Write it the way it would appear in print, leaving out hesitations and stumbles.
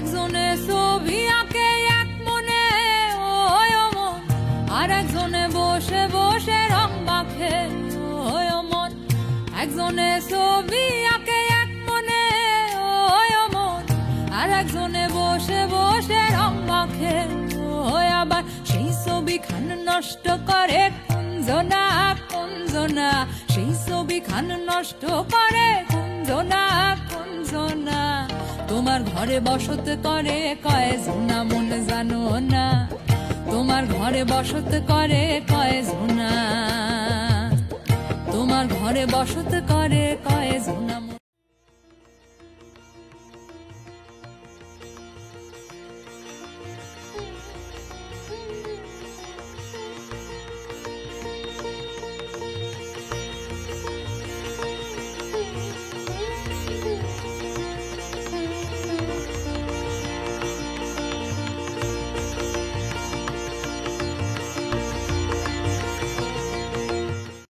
একজনে ছবি আঁকে এক মনে ওই মন, আর একজনে বসে বসে রং মাখে ওই মন। একজনে ছবি আঁকে এক মনে ওই মন, আর একজনে বসে বসে রং মাখে ওই। আবার সেই ছবি খান নষ্ট করে কুঞ্জনা কুঞ্জনা, সেই ছবি খান নষ্ট করে কুঞ্জনা কুঞ্জনা। তোমার ঘরে বসত করে কয় জোনা মন জানো না, তোমার ঘরে বসত করে কয় জোনা, তোমার ঘরে বসত করে কয় জোনা।